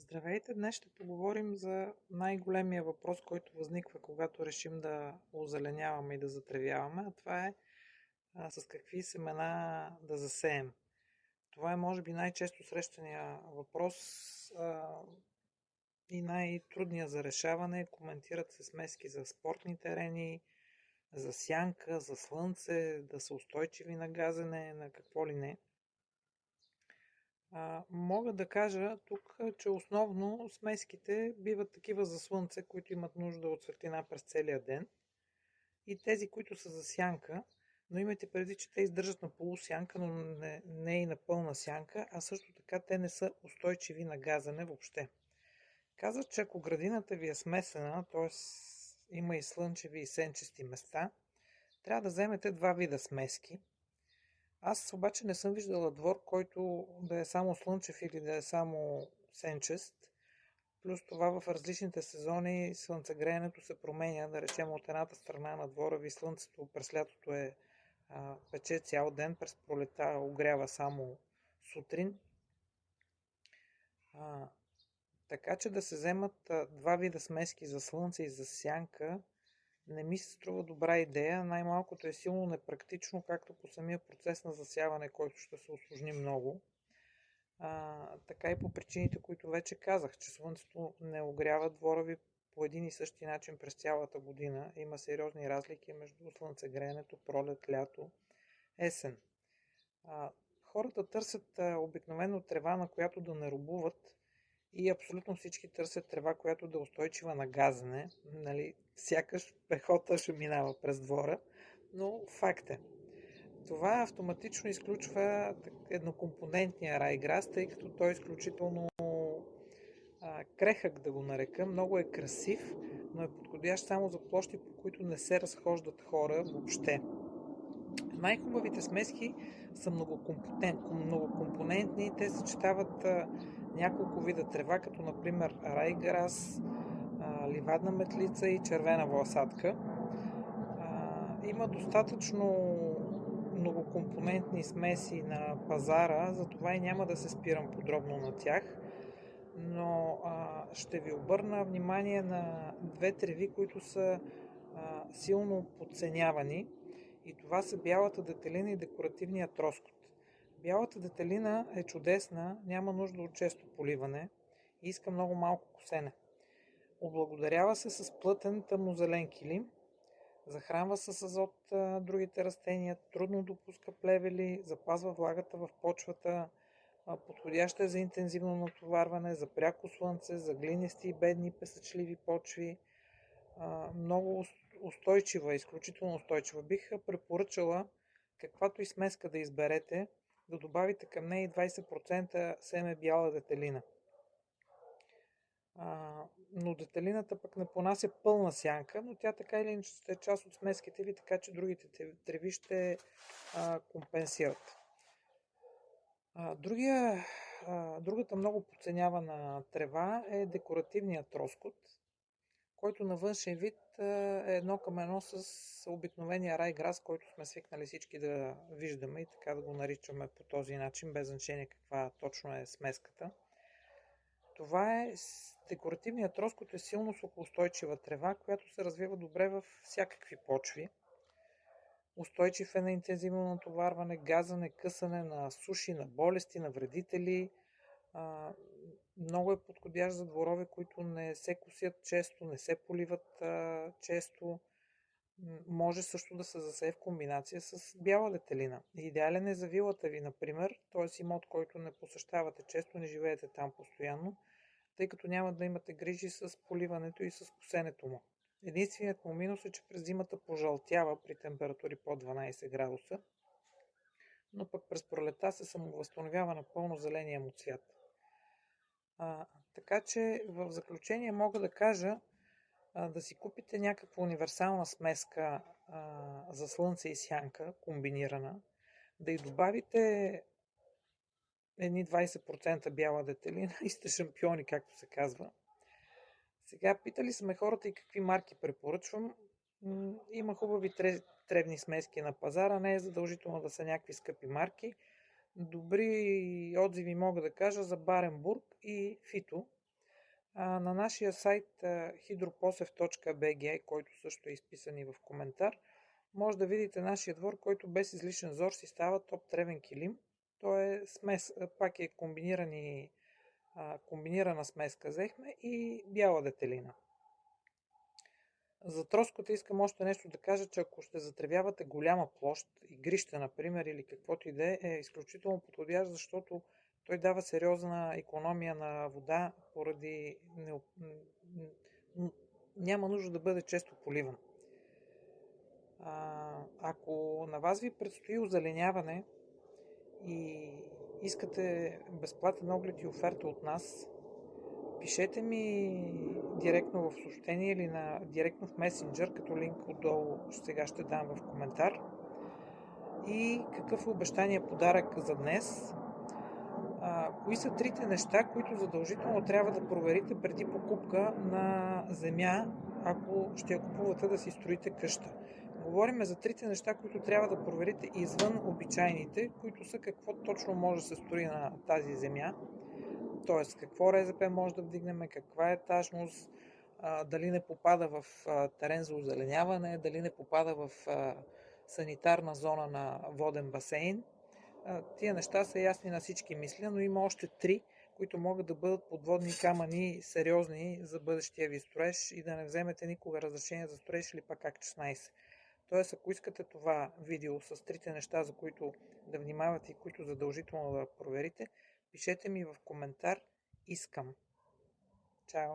Здравейте! Днес ще поговорим за най-големия въпрос, който възниква, когато решим да озеленяваме и да затревяваме, а това е с какви семена да засеем. Това е, може би, най-често срещания въпрос и най-трудният за решаване. Коментират се смески за спортни терени, за сянка, за слънце, да са устойчиви на газене, на какво ли не. Мога да кажа тук, че основно смеските биват такива за слънце, които имат нужда от светлина през целия ден, и тези, които са за сянка, но имайте преди, че те издържат на полусянка, но не и на пълна сянка, а също така те не са устойчиви на газене въобще. Казват, че ако градината ви е смесена, т.е. има и слънчеви и сенчести места, трябва да вземете два вида смески. Аз обаче не съм виждала двор, който да е само слънчев или да е само сенчест. Плюс това в различните сезони слънцегреенето се променя. Да речем, от едната страна на двора ви слънцето през лятото пече цял ден, през пролета огрява само сутрин. Така че да се вземат два вида смески за слънце и за сянка не ми се струва добра идея. Най-малкото е силно непрактично, както по самия процес на засяване, който ще се усложни много. Така и по причините, които вече казах, че слънцето не огрява двора ви по един и същи начин през цялата година. Има сериозни разлики между слънцегреенето, пролет, лято, есен. Хората търсят обикновено трева, на която да не робуват, и абсолютно всички търсят трева, която да е устойчива на газене. Нали, сякаш пехота ще минава през двора, но факт е. Това автоматично изключва еднокомпонентния райграс, тъй като той е изключително крехък, да го нарека. Много е красив, но е подходящ само за площи, по които не се разхождат хора въобще. Най-хубавите смески са многокомпонентни. Те съчетават няколко вида трева, като например райграс, ливадна метлица и червена власатка. Има достатъчно многокомпонентни смеси на пазара, затова и няма да се спирам подробно на тях, но ще ви обърна внимание на две треви, които са силно подценявани, и това са бялата детелина и декоративният троскот. Бялата детелина е чудесна, няма нужда от често поливане и иска много малко косене. Облагодарява се с плътен тъмнозелен килим, захранва се с азот другите растения, трудно допуска плевели, запазва влагата в почвата, подходяща е за интензивно натоварване, за пряко слънце, за глинести и бедни песъчливи почви. Много устойчива, изключително устойчива. Бих препоръчала, каквато и смеска да изберете, да добавите към нея 20% семе бяла детелина. Но детелината пък не понася пълна сянка, но тя така или иначе ще е част от смеските ви, така че другите треви ще компенсират. Другата много подценявана трева е декоративният троскот, който на външен вид е едно към едно с обикновения райграс, който сме свикнали всички да виждаме и така да го наричаме по този начин, без значение каква точно е смеската. Това е декоративният троскот, е силно сокоустойчива трева, която се развива добре в всякакви почви. Устойчив е на интензивно натоварване, газане, късане, на суши, на болести, на вредители. Много е подходящ за дворове, които не се косят често, не се поливат често. Може също да се засее в комбинация с бяла детелина. Идеален е за вилата ви, например, т.е. имот, който не посещавате често, не живеете там постоянно, тъй като няма да имате грижи с поливането и с косенето му. Единственият му минус е, че през зимата пожълтява при температури под 12 градуса, но пък през пролета се самовъзстановява напълно зеления му цвят. Така че в заключение мога да кажа да си купите някаква универсална смеска за слънце и сянка, комбинирана, да й добавите едни 20% бяла детелина и сте шампиони, както се казва. Сега питали сме хората и какви марки препоръчвам. Има хубави тревни смески на пазара, не е задължително да са някакви скъпи марки. Добри отзиви мога да кажа за Баренбург и Фито. На нашия сайт hydroposev.bg, който също е изписан и в коментар, може да видите нашия двор, който без излишен зор си става топ тревен килим. Той е смес, пак е комбинирана смеска взехме и бяла детелина. За троската искам още нещо да кажа, че ако ще затревявате голяма площ, игрище, например, или каквото и да е изключително подходящ, защото той дава сериозна икономия на вода, поради няма нужда да бъде често поливан. Ако на вас ви предстои озеленяване и искате безплатен оглед и оферта от нас, пишете ми директно в съобщение или директно в месенджер, като линк отдолу сега ще дам в коментар. И какъв е обещания подарък за днес? Кои са трите неща, които задължително трябва да проверите преди покупка на земя, ако ще я купувате да си строите къща? Говорим за трите неща, които трябва да проверите извън обичайните, които са какво точно може да се строи на тази земя. Т.е. какво РЗП може да вдигнем, каква е етажност, дали не попада в терен за озеленяване, дали не попада в санитарна зона на воден басейн. Тия неща са ясни на всички, мисля, но има още три, които могат да бъдат подводни камъни сериозни за бъдещия ви строеж и да не вземете никога разрешение за строеж или пак акт 16. Тоест, ако искате това видео с трите неща, за които да внимавате и които задължително да проверите, пишете ми в коментар "Искам". Чао!